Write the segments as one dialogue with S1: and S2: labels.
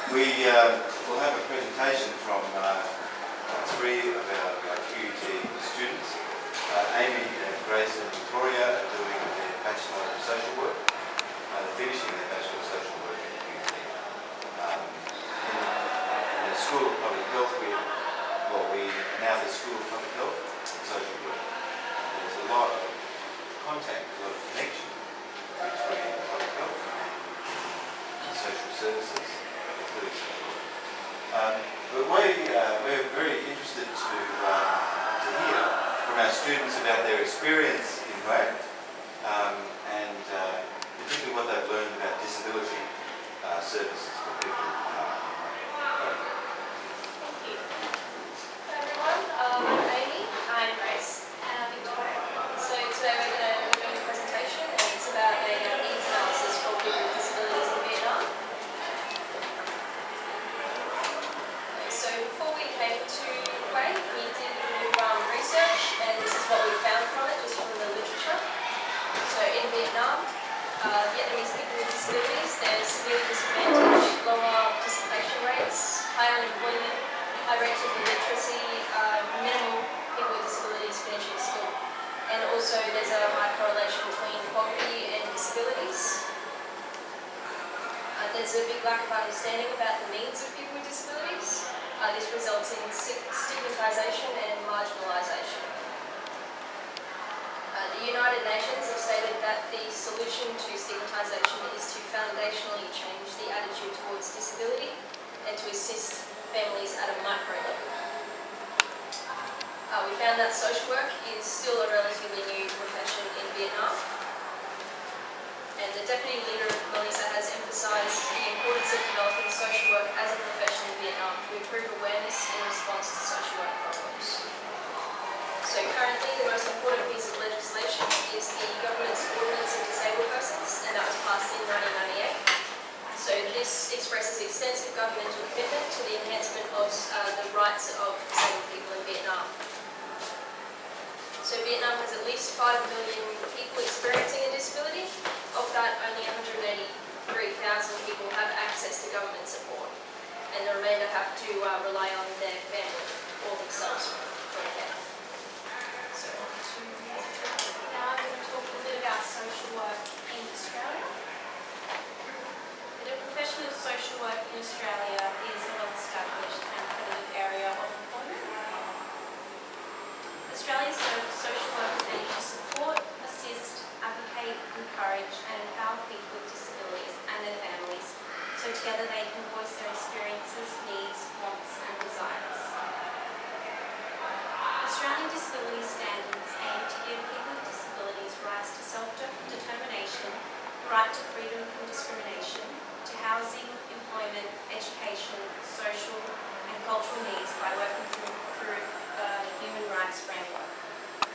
S1: We will have a presentation from three of our QUT students. Amy, Grace and Victoria are doing their Bachelor of Social Work. They're finishing their Bachelor of Social Work at QUT. In the School of Public Health, we now the School of Public Health and Social Work. There's a lot of contact, a lot of connection between public health and social services, including social work. But we're very interested to hear from our students about their experience in QUT and particularly what they've learned about disability services for people in QUT.
S2: Thank you. Hi everyone, I'm Amy. I'm Grace. And I'm Victoria. So today we're doing a presentation and it's about a needs analysis for people with disabilities in Vietnam. So before we came to QUT, we did a bit of research and this is what we found from it, just from the literature. So in Vietnam, Vietnamese people with disabilities, they're severely disadvantaged, lower participation rates, high unemployment, high rates of illiteracy, minimal people with disabilities finishing school. And also there's a high correlation between poverty and disabilities. There's a big lack of understanding about the needs of people with disabilities. This results in stigmatization and marginalization. The United Nations have stated that the solution to stigmatization is to foundationally change the attitude towards disability and to assist families at a micro level. We found that social work is still a relatively new profession in Vietnam. And the Deputy Leader of Melissa has emphasised the importance of developing social work as a profession in Vietnam to improve awareness in response to social work problems. So currently the most important piece of legislation is the government's Ordinance of Disabled Persons, and that was passed in 1998. So this expresses extensive governmental commitment to the enhancement of the rights of disabled people in Vietnam. So Vietnam has at least 5 million people experiencing a disability. Of that, only 183,000 people have access to government support, and the remainder have to rely on their family or themselves for care. So on to now I'm going to talk a bit about social work in Australia. The profession of social work in Australia is a well-established and competitive area of employment. Australia's social workers aim to support, assist, advocate, encourage and empower people with disabilities and their families so together they can voice their experiences, needs, wants and desires. Australian disability standards aim to give people with disabilities rights to self-determination, the right to freedom from discrimination, to housing, employment, education, social and cultural needs by working through the human rights framework.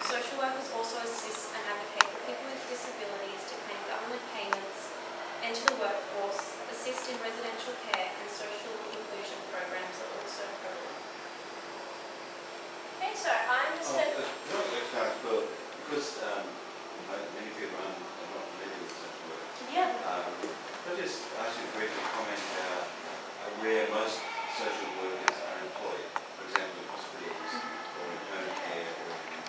S2: Social workers also assist and advocate for people with disabilities to claim government payments, enter the workforce, assist in residential care and social inclusion programs are also prevalent. Okay, so I'm just going to...
S1: Because many people are not familiar with social work.
S2: Yeah.
S1: I'll just ask you to briefly comment where most social workers are employed. For example, in hospitals or in home care or in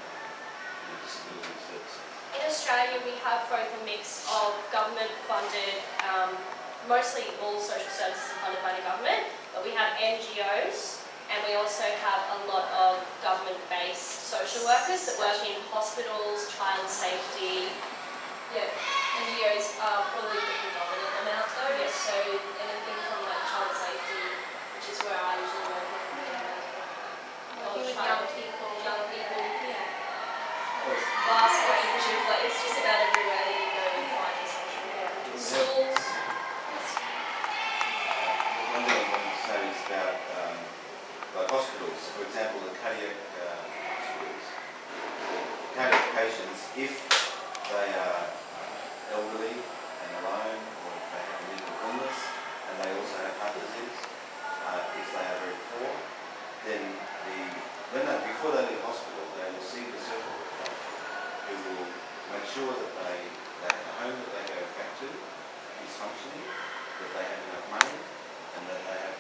S1: disability services.
S2: In Australia, we have both a mix of government-funded, mostly all social services are funded by the government, but we have NGOs, and we also have a lot of government-based social workers that work in hospitals, child safety. Yeah, NGOs are probably the predominant amount though, yeah, so anything from like child safety, which is where I usually work in. Young people, yeah. Vast range of, like, it's just about everywhere that you go and find a social worker. Schools.
S1: One thing I wanted to say is about like hospitals, for example, the cardiac hospitals. Cardiac patients, if they are elderly and alone, or if they have a mental illness, and they also have heart disease, if they are very poor, then before they leave hospital, they will see the social worker who will make sure that the home that they go back to is functioning, that they have enough money, and that they have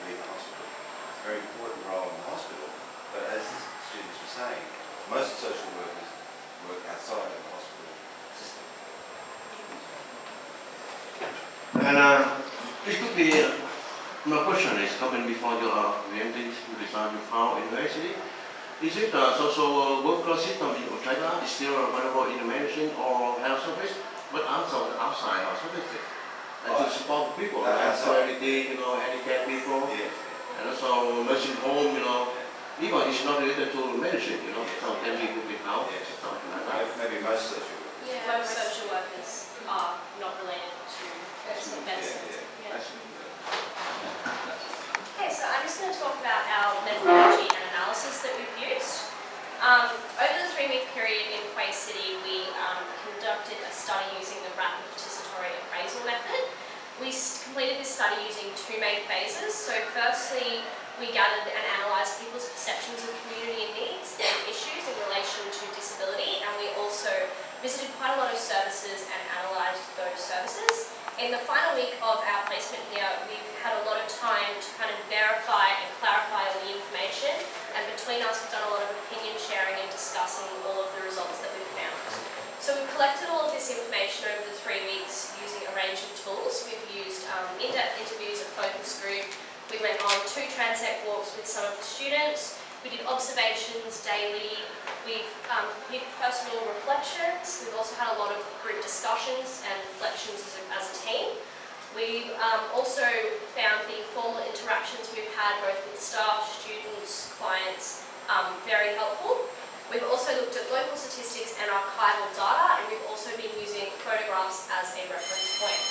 S1: leave the hospital. It's a very important role in the hospital, but as the students were saying, most social workers work outside of the hospital system.
S3: And just quickly, my question is coming before you VMD to design with our university. Is it social worker system in Australia is still available in the medicine or health service, but also the outside of services? And to support people, disability, handicapped people, and also nursing home, even it's not related to medicine, so can be moving out, something like that.
S1: Maybe most social workers.
S2: Yeah, most social workers are not related to medicine. Okay, so I'm just going to talk about our methodology and analysis that we've used. Over the 3-week period in Quay City, we conducted a study using the rapid participatory appraisal method. We completed this study using 2 main phases. So firstly, we gathered and analysed people's perceptions of community needs and issues in relation to disability, and we also visited quite a lot of services and analysed those services. In the final week of our placement here, we've had a lot of time to kind of verify and clarify all the information, and between us we've done a lot of opinion sharing and discussing all of the results that we've found. So we've collected all of this information over the 3 weeks using a range of tools. We've used in-depth interviews, a focus group. We went on 2 transect walks with some of the students. We did observations daily. We've did personal reflections. We've also had a lot of group discussions and reflections as a team. We've also found the formal interactions we've had both with staff, students, clients very helpful. We've also looked at local statistics and archival data, and we've also been using photographs as a reference point.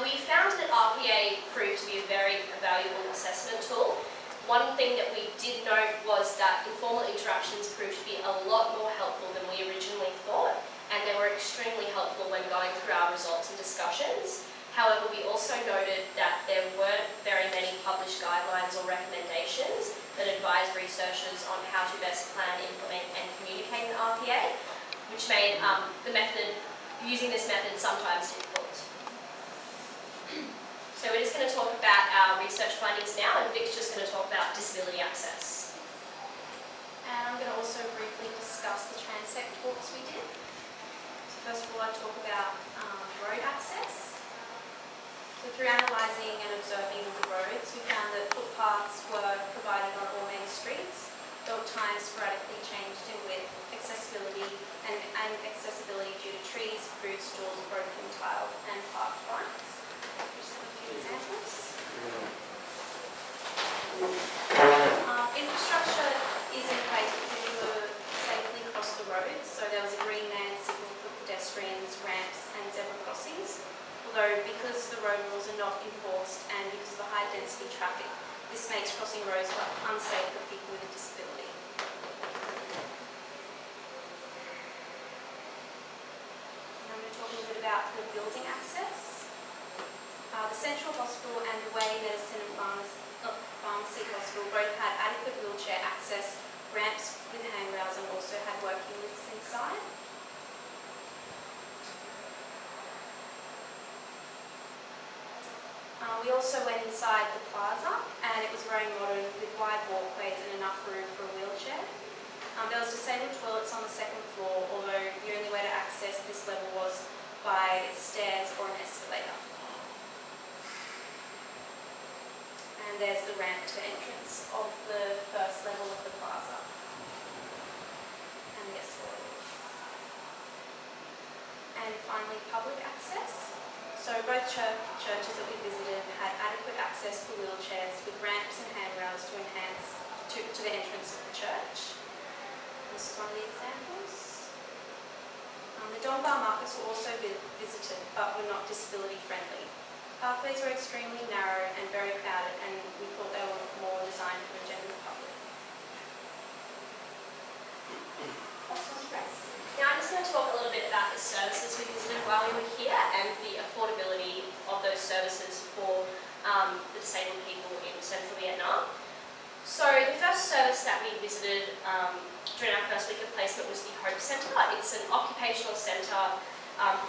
S2: We found that RPA proved to be a very valuable assessment tool. One thing that we did note was that informal interactions proved to be a lot more helpful than we originally thought, and they were extremely helpful when going through our results and discussions. However, we also noted that there weren't very many published guidelines or recommendations that advise researchers on how to best plan, implement and communicate an RPA, which made using this method sometimes difficult. So we're just going to talk about our research findings now, and Vic's just going to talk about disability access.
S4: And I'm going to also briefly discuss the transect walks we did. So first of all, I'll talk about road access. So through analysing and observing the roads, we found that footpaths were provided on all main streets. Build times sporadically changed in width, accessibility and accessibility due to trees, food stalls, broken tile and parked bikes. Just a few examples. Infrastructure is in place for people to safely cross the roads. So there was a green man signal for pedestrians, ramps and zebra crossings. Although because the road rules are not enforced and because of the high density traffic, this makes crossing roads unsafe for people with a disability. And I'm going to talk a little bit about the building access. The Central Hospital and the Way Medicine and Pharmacy Hospital both had adequate wheelchair access, ramps with handrails and also had working lifts inside. We also went inside the plaza, and it was very modern with wide walkways and enough room for a wheelchair. There was disabled toilets on the 2nd floor, although the only way to access this level was by stairs or an escalator. And there's the ramp to entrance of the first level of the plaza. And the escalators. And finally, public access. So both churches that we visited had adequate access for wheelchairs with ramps and handrails to enhance to the entrance of the church. This is one of the examples. The Donbar markets were also visited but were not disability friendly. Pathways were extremely narrow and very crowded, and we thought they were more designed for the general public. That's one press.
S2: Now I'm just going to talk a little bit about the services we visited while we were here and the affordability of those services for the disabled people in central Vietnam. So the first service that we visited during our first week of placement was the Hope Centre. It's an occupational centre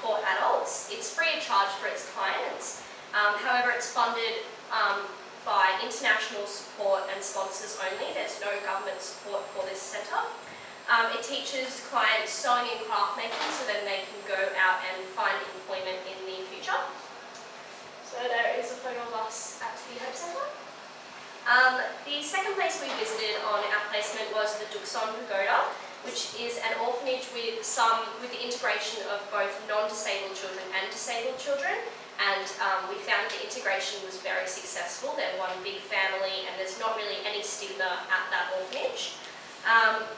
S2: for adults. It's free of charge for its clients. However, it's funded
S5: by international support and sponsors only. There's no government support for this centre. It teaches clients sewing and craft making so then they can go out and find employment in the future. So there is a photo of us at the Hope Centre. The second place we visited on our placement was the Duxon Pagoda, which is an orphanage with the integration of both non-disabled children and disabled children. And we found the integration was very successful. They're one big family and there's not really any stigma at that orphanage.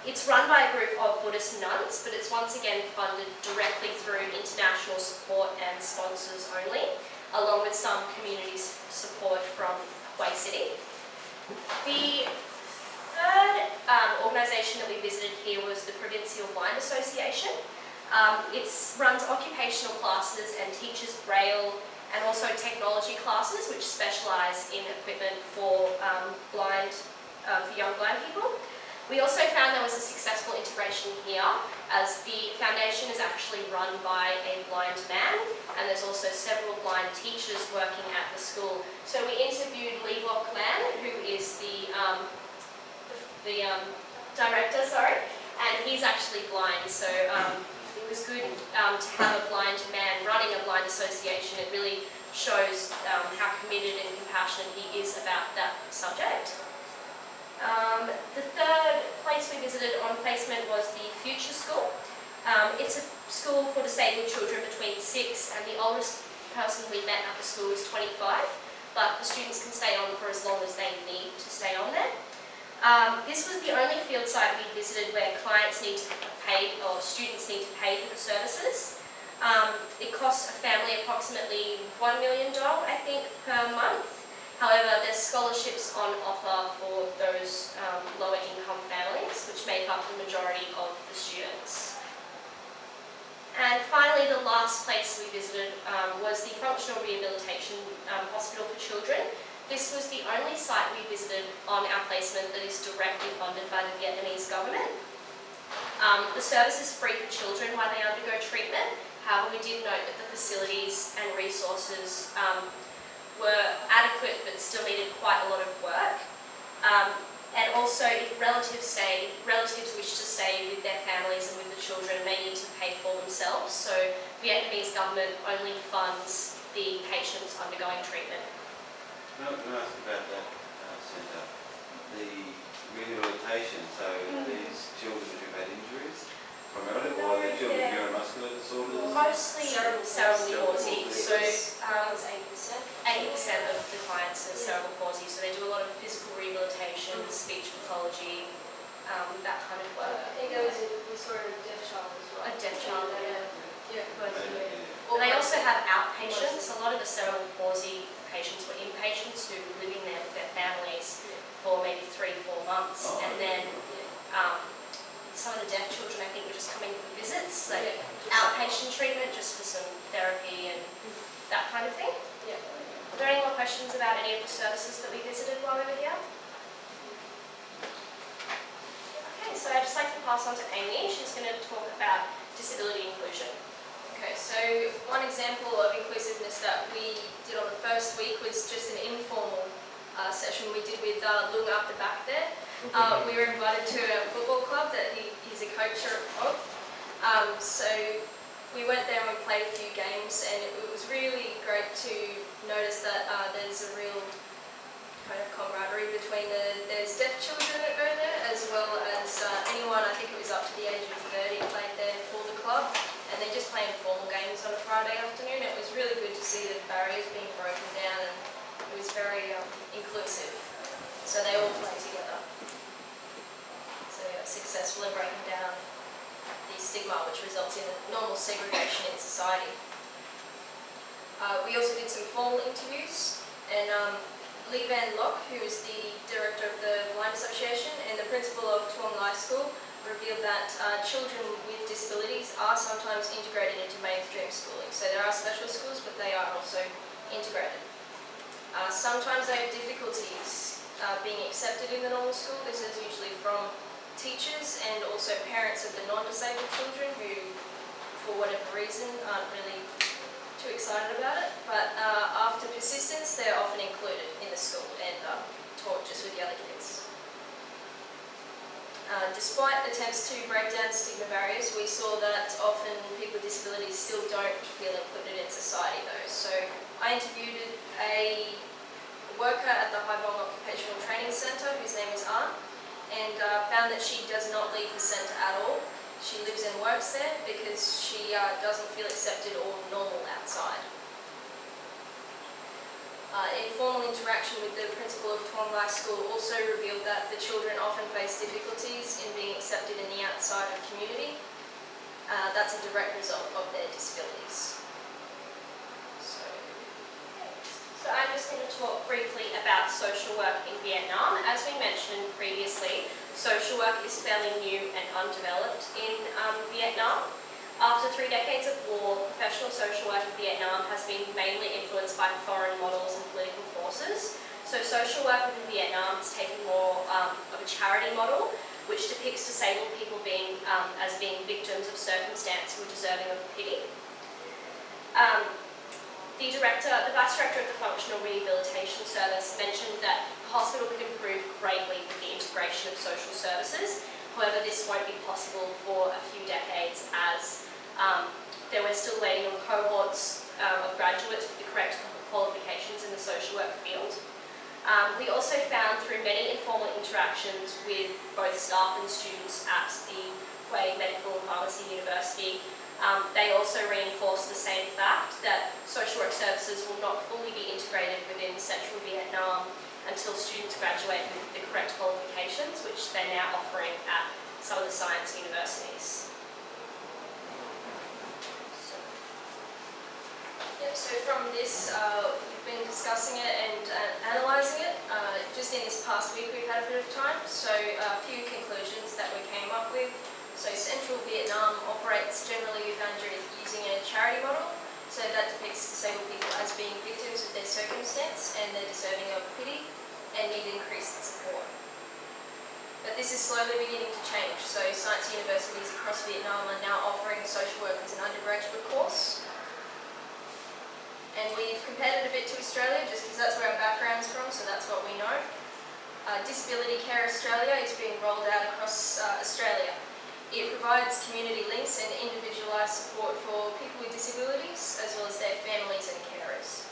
S5: It's run by a group of Buddhist nuns, but it's once again funded directly through international support and sponsors only, along with some community support from Kuwait City. The third organisation that we visited here was the Provincial Blind Association. It runs occupational classes and teaches Braille and also technology classes which specialise in equipment for young blind people. We also found there was a successful integration here as the foundation is actually run by a blind man and there's also several blind teachers working at the school. So we interviewed Lee Bok Man, who is the director, and he's actually blind, so it was good to have a blind man running a blind association. It really shows how committed and compassionate he is about that subject. The third place we visited on placement was the Future School. It's a school for disabled children between 6 and the oldest person we met at the school is 25, but the students can stay on for as long as they need to stay on there. This was the only field site we visited where clients need to pay or students need to pay for the services. It costs a family approximately $1 million, I think, per month. However, there's scholarships on offer for those lower income families, which make up the majority of the students. And finally, the last place we visited was the Functional Rehabilitation Hospital for Children. This was the only site we visited on our placement that is directly funded by the Vietnamese government. The service is free for children while they undergo treatment. However, we did note that the facilities and resources were adequate but still needed quite a lot of work. And also, if relatives wish to stay with their families and with the children, they need to pay for themselves. So Vietnamese government only funds the patients undergoing treatment.
S1: Can I ask about that centre? The rehabilitation, so these children who've had injuries, primarily, or the children with neuromuscular disorders?
S5: Mostly cerebral palsy. So 80%
S2: 80%.
S5: of the clients have cerebral palsy, so they do a lot of physical rehabilitation, speech pathology, that kind of work.
S2: I think we saw a deaf child as well.
S5: A deaf child,
S2: Yeah.
S5: Well, they also have outpatients. A lot of the cerebral palsy patients were inpatients who were living there with their families for maybe 3-4 months, and then some of the deaf children, I think, were just coming for visits, like outpatient treatment, just for some therapy and that kind of thing.
S2: Yeah.
S5: Are there any more questions about any of the services that we visited while we were here? Okay, so I'd just like to pass on to Amy. She's going to talk about disability inclusion.
S2: Okay, so one example of inclusiveness that we did on the first week was just an informal session we did with Lung up the back there. We were invited to a football club that he's a coach of. So we went there and we played a few games, and it was really great to notice that there's a real kind of camaraderie between there's deaf children that go there, as well as anyone, I think it was up to the age of 30, played there for the club, and they're just playing formal games on a Friday afternoon. It was really good to see the barriers being broken down, and it was very inclusive. So they all play together. So yeah, successful in breaking down the stigma which results in normal segregation in society. We also did some formal interviews, and Lee Van Locke, who is the director of the Blind Association and the principal of Tuong Lai School, revealed that children with disabilities are sometimes integrated into mainstream schooling. So there are special schools, but they are also integrated. Sometimes they have difficulties being accepted in the normal school. This is usually from teachers and also parents of the non-disabled children who, for whatever reason, aren't really too excited about it. But after persistence, they're often included in the school, and Despite attempts to break down stigma barriers, we saw that often people with disabilities still don't feel included in society though. So I interviewed a worker at the High Volume Occupational Training Centre, whose name is Anne, and found that she does not leave the centre at all. She lives and works there because she doesn't feel accepted or normal outside. Informal interaction with the principal of Toowoomba School also revealed that the children often face difficulties in being accepted in the outside of community. That's a direct result of their disabilities.
S5: So I'm just going to talk briefly about social work in Vietnam. As we mentioned previously, social work is fairly new and undeveloped in Vietnam. After 3 decades of war, professional social work in Vietnam has been mainly influenced by foreign models and political forces. So social work in Vietnam has taken more of a charity model, which depicts disabled people as being victims of circumstance who are deserving of pity. The Vice Director of the Functional Rehabilitation Service mentioned that the hospital could improve greatly with the integration of social services. However, this won't be possible for a few decades as we're still waiting on cohorts of graduates with the correct qualifications in the social work field. We also found through many informal interactions with both staff and students at the Hue Medical and Pharmacy University, they also reinforce the same fact that social work services will not fully be integrated within central Vietnam until students graduate with the correct qualifications, which they're now offering at some of the science universities.
S2: So from this, we've been discussing it and analysing it. Just in this past week we've had a bit of time, so a few conclusions that we came up with. So central Vietnam operates generally, we found, using a charity model. So that depicts disabled people as being victims of their circumstance and they're deserving of pity and need increased support. But this is slowly beginning to change. So science universities across Vietnam are now offering social work as an undergraduate course. And we've compared it a bit to Australia just because that's where our background's from, so that's what we know. Disability Care Australia is being rolled out across Australia. It provides community links and individualised support for people with disabilities as well as their families and carers.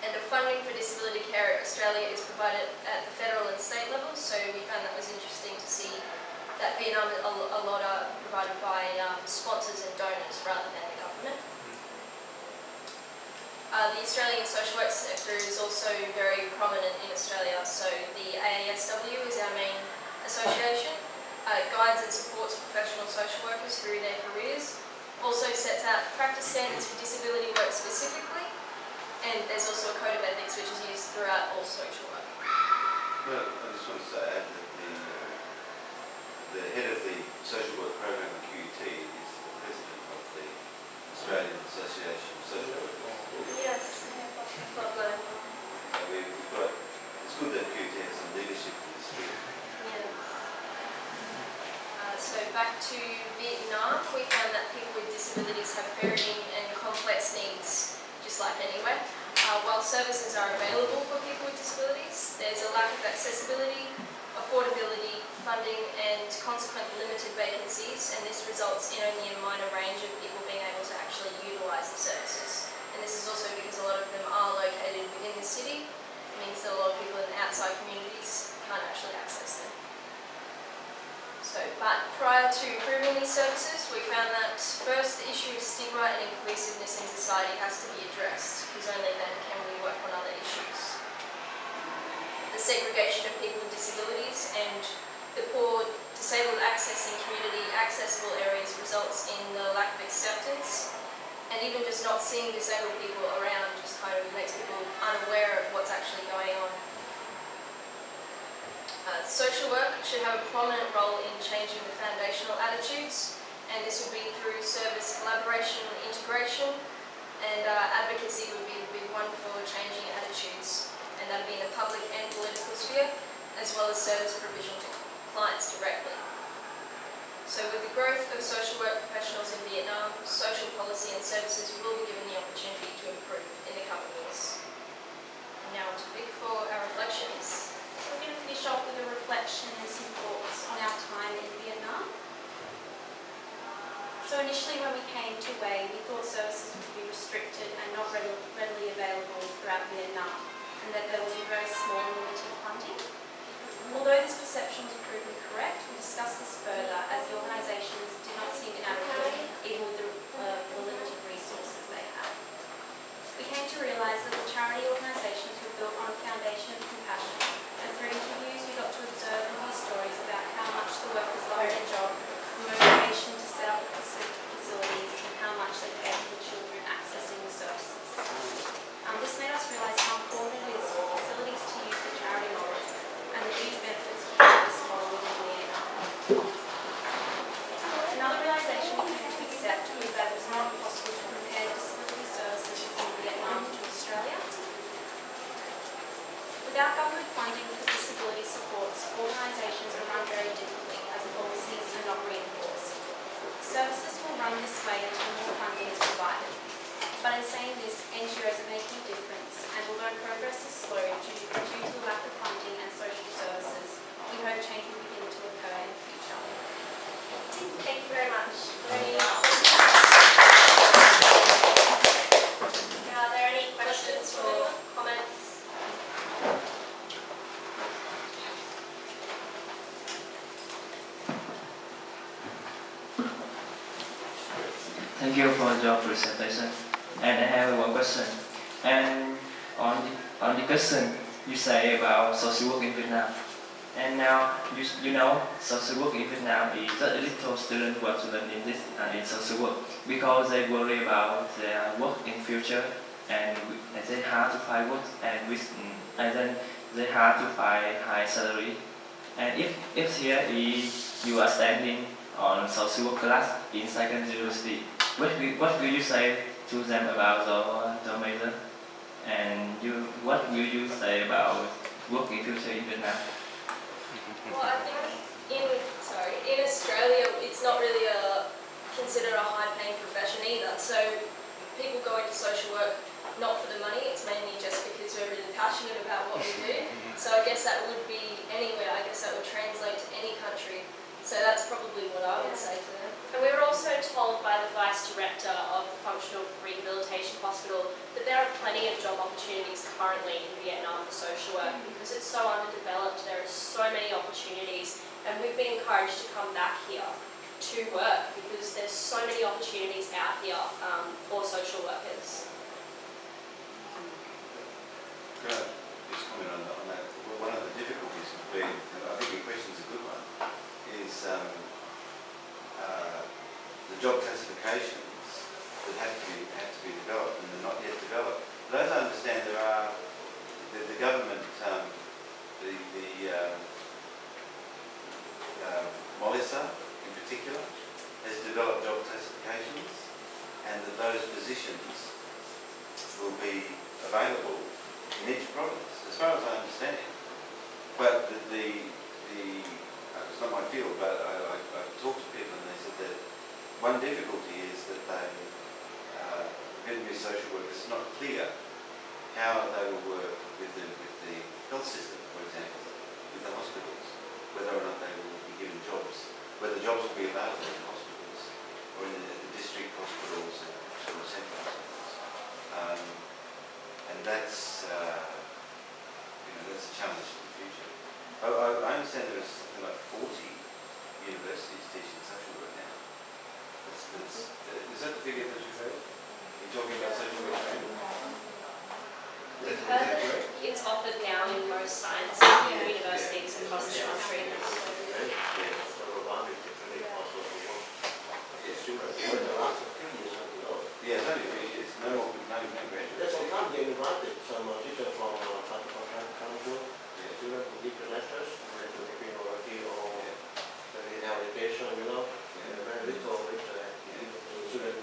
S2: And the funding for Disability Care Australia is provided at the federal and state levels, so we found that was interesting to see that Vietnam, a lot are provided by sponsors and donors rather than the government. The Australian social work sector is also very prominent in Australia, so the AASW is our main association. Guides and supports professional social workers through their careers, also sets out practice standards for disability work specifically, and there's also a code of ethics which is used throughout all social work.
S1: Well, I just wanted to add that the head of the social work program at QUT is the president of the Australian Association of Social Workers.
S2: Yes, lovely.
S1: So it's good that QUT has some leadership in this field.
S2: So back to Vietnam, we found that people with disabilities have varying and complex needs, just like anywhere. While services are available for people with disabilities, there's a lack of accessibility, affordability, funding, and consequent limited vacancies, and this results in only a minor range of people being able to actually utilise the services. And this is also because a lot of them are located within the city. It means that a lot of people in outside communities can't actually access them. But prior to improving these services, we found that first the issue of stigma and inclusiveness in society has to be addressed, because only then can we work on other issues. The segregation of people with disabilities and the poor disabled access in community accessible areas results in the lack of acceptance, and even just not seeing disabled people around just kind of makes people unaware of what's actually going on. Social work should have a prominent role in changing the foundational attitudes, and this would be through service collaboration and integration, and advocacy would be the big one for changing attitudes, and that would be in the public and political sphere, as well as service provision to clients directly. So with the growth of social work professionals in Vietnam, social policy and services will be given the opportunity to improve in the coming years. And now on to Vic for our reflections.
S4: We're going to finish off with a reflection and some thoughts on our there will be very small and limited funding. Although this perception was proven correct, we discussed this further as the organisations did not seem inadequate even with the limited resources they had. We came to realise that the charity organisations were built on a foundation of compassion, and through interviews we got to observe and hear stories about how much the workers love their job, the motivation to set up the facilities, and how much they care for the children accessing the services. This made us realise how important it is for facilities to use the charity model and the huge benefits of using this model within Vietnam. Another realisation we came to accept was that it was not possible to compare disability services from Vietnam to Australia. Without government funding for disability supports, organisations are run very differently as policies are not reinforced. Services will run this way until more funding is provided. But in saying this, NGOs are making a difference, and although progress is slow due to the lack of funding and social services, we hope change will begin to occur in the future.
S5: Thank you very much. Now, are there any questions or comments?
S6: Thank you for your presentation. And I have one question. And on the question you say about social work in Vietnam. And now you know social work in Vietnam is very little students want to learn in this in social work because they worry about their work in future and they have to find work and then they have to find high salary. And if here you are standing on social work class in second university, what will you say to them about the major? And what will you say about work in future in Vietnam?
S2: Well, I think in Australia, it's not really considered a high-paying profession either. So people go into social work not for the money, it's mainly just because we're really passionate about what we do. So I guess that would be anywhere, I guess that would translate to any country. So that's probably what I would say to them.
S5: And we were also told by the Vice Director of the Functional Rehabilitation Hospital that there are plenty of job opportunities currently in Vietnam for social work because it's so underdeveloped, there are so many opportunities, and we've been encouraged to come back here to work because there's so many opportunities out here for social workers.
S1: Can I just comment on that? One of the difficulties has been, and I think your question's a good one, is the job classifications that have to be developed and they're not yet developed. But as I understand, there are the government, Molisa in particular, has developed job classifications, and that those positions will be available in each province, as far as I understand. But it's not my field, but I've talked to people and they said that one difficulty is that Vietnamese social workers, it's not clear how they will work with the health system, for example, with the hospitals, whether or not they will be given jobs, whether jobs will be available in hospitals or in the district hospitals or central hospitals. And that's that's a challenge for the future. I understand there's something like 40 universities teaching social work now. Is that the figure that you've heard? You're talking about social work training?
S5: We've heard that it's offered now in most science universities across the country.
S1: Yeah, it's only 3 years. No graduates.
S3: There's sometimes they invited some teachers from council, students who give lectures, and to be already or the rehabilitation, very little students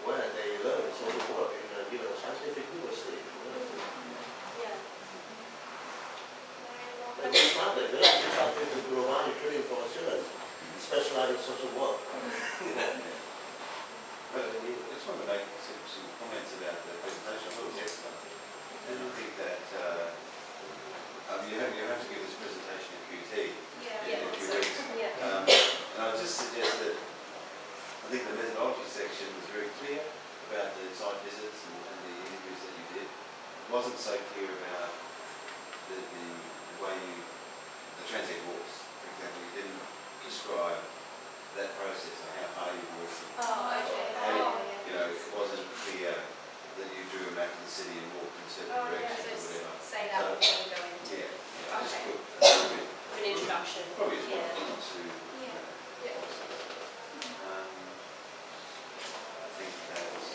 S3: where they learn social work in a given scientific university.
S5: Yeah.
S3: And we found that there are scientific global training for students specialized in social work.
S1: But I just want to make some comments about the presentation. I thought it was excellent. And I think that you have to give this presentation at QUT in a few weeks. And I would just suggest that I think the methodology section was very clear about the site visits and the interviews that you did. It wasn't so clear about the way the transit walks, for example, you didn't describe that process of how far you walked.
S2: Oh, okay.
S1: It wasn't clear that you drew a map of the city and walked in certain directions or whatever.
S5: Say that before we go into
S1: Yeah, just
S5: Okay.
S1: put a little bit,
S5: an introduction.
S1: probably as
S5: Yeah.
S1: well to.
S2: Yeah.
S1: I think that was,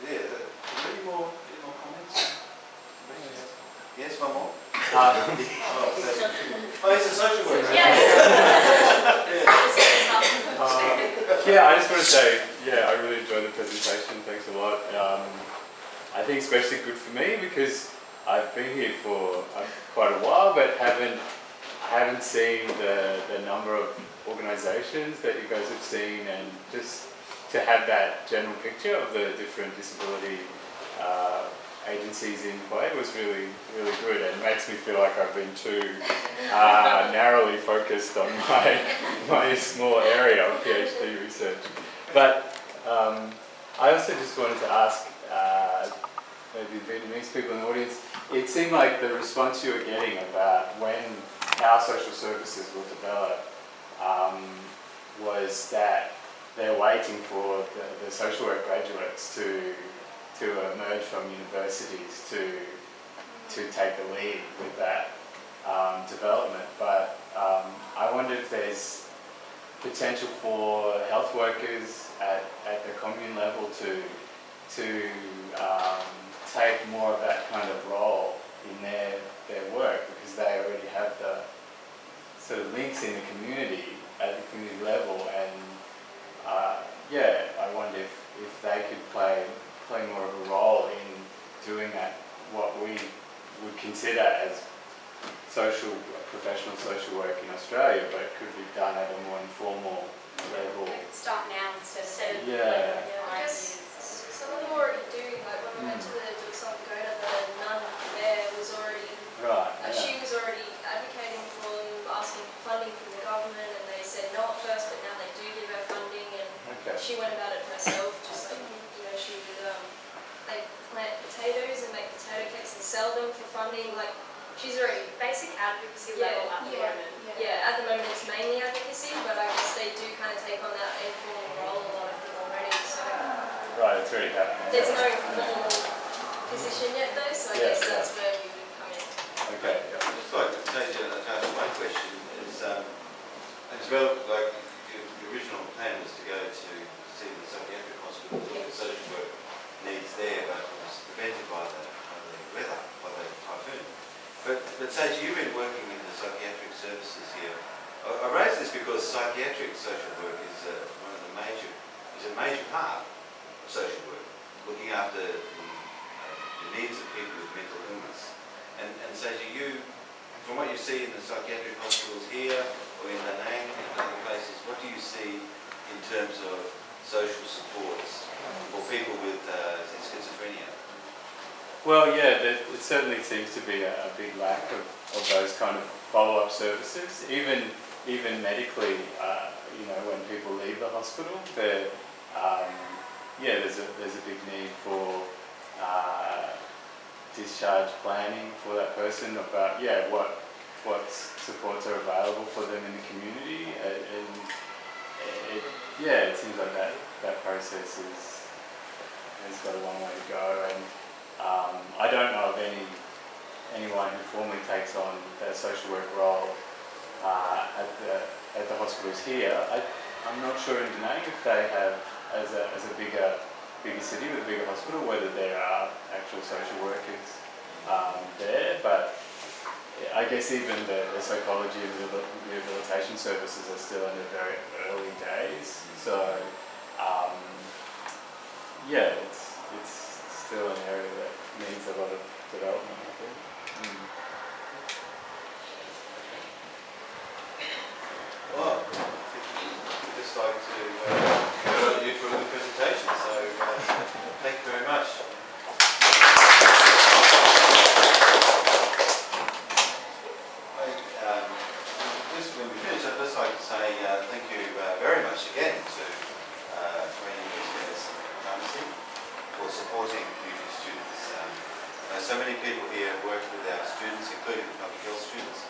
S1: any more comments? Yes, one more? It's a social worker.
S5: Yes.
S7: Yeah, I just want to say, I really enjoyed the presentation. Thanks a lot. I think especially good for me because I've been here for quite a while, but haven't seen the number of organisations that you guys have seen, and just to have that general picture of the different disability agencies in play was really, really good, and makes me feel like I've been too narrowly focused on my small area of PhD research. But I also just wanted to ask maybe Vietnamese people in the audience, it seemed like the response you were getting about how social services will develop was that they're waiting for the social work graduates to emerge from universities to take the lead with that development. But I wonder if there's potential for health workers at the commune level to take more of that kind of role in their work, because they already have the sort of links in the community at the community level, and I wonder if they could play more of a role in doing that, what we would consider as professional social work in Australia, but could be done at a more informal level.
S4: Start now instead of
S2: I guess some of them already do. Like when I went to the Duxon Pagoda, the nun there was already,
S7: Right.
S2: she was already advocating for them, asking for funding from the government, and they said no at first, but now they do give her funding, and
S7: Okay.
S2: she went about it herself, just like, she would like plant potatoes and make potato cakes and sell them for funding. Like she's already
S5: Basic advocacy
S2: Yeah,
S5: level at the moment.
S2: at the moment it's mainly advocacy, but I guess they do kind of take on that informal role a lot of them already. So
S7: Right, it's already happening.
S2: there's no formal position yet though, so I guess that's where we would come in.
S7: Okay.
S1: I'd just like to say to ask one question is, as well, like the original plan was to go to see the psychiatric hospital, look at social work needs there, but it was prevented by the weather, by the typhoon. But Sage, you've been working in the psychiatric services here. I raise this because psychiatric social work is a major part of social work, looking after the needs of people with mental illness. And Sage, from what you see in the psychiatric hospitals here or in Da Nang and other places, what do you see in terms of social supports for people with schizophrenia?
S7: Well, it certainly seems to be a big lack of those kind of follow-up services. Even medically, when people leave the hospital, there's a big need for discharge planning for that person about what supports are available for them in the community, and it seems like that process has got a long way to go, and I don't know of anyone who formally takes on that social work role at the hospitals here. I'm not sure in Da Nang if they have, as a bigger city with a bigger hospital, whether there are actual social workers there, but I guess even the psychology and rehabilitation services are still in the very early days. So it's still an area that needs a lot of development, I think.
S1: Well, I'd just like to congratulate you for the presentation, so thank you very much. Just when we finish, I'd just like to say thank you very much again to Queen University Pharmacy for supporting UT students so many people here have worked with our students, including the public health students.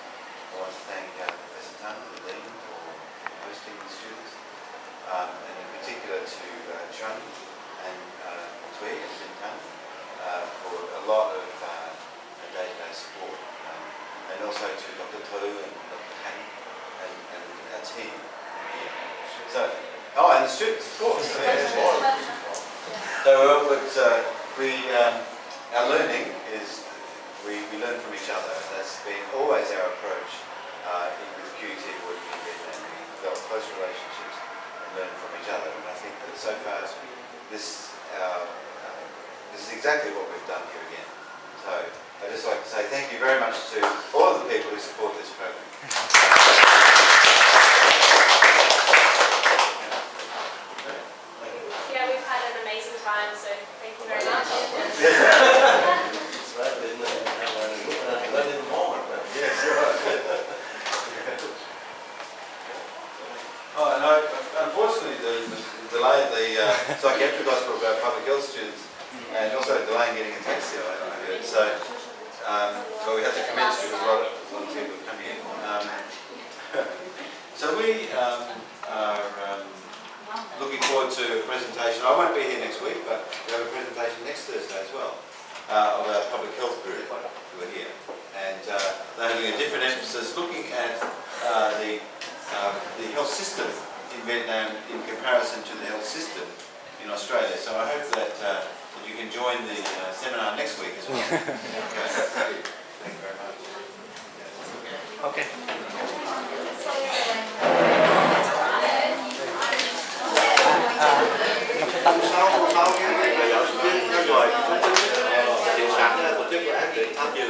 S1: I want to thank Professor Tan, the Dean, for hosting the students, and in particular to Chun and Tui and Bin Tan for a lot of day-to-day support, and also to Dr. To and Dr. Han and our team here. So, and the students, of course. Our learning is we learn from each other. That's been always our approach with QUT working in Vietnam. We develop close relationships and learn from each other. And I think that so far this is exactly what we've done here again. So I'd just like to say thank you very much to all of the people who support this program.
S5: Yeah, we've had an amazing time, so thank you very much.
S1: Unfortunately, the delay, the psychiatric hospital for our public health students, and also a delay in getting a taxi, I heard. So, we had to commence because a lot of people coming in. So we are looking forward to a presentation. I won't be here next week, but we have a presentation next Thursday as well of our public health group who are here. And they're having a different emphasis, looking at the health system in Vietnam in comparison to the health system in Australia. So I hope that you can join the seminar next week as well. Okay. Thank you very much.
S6: Okay.
S3: Tuần sau cái giáo viên theo dõi thông tin hiện sáng tổ chức của anh để tham dự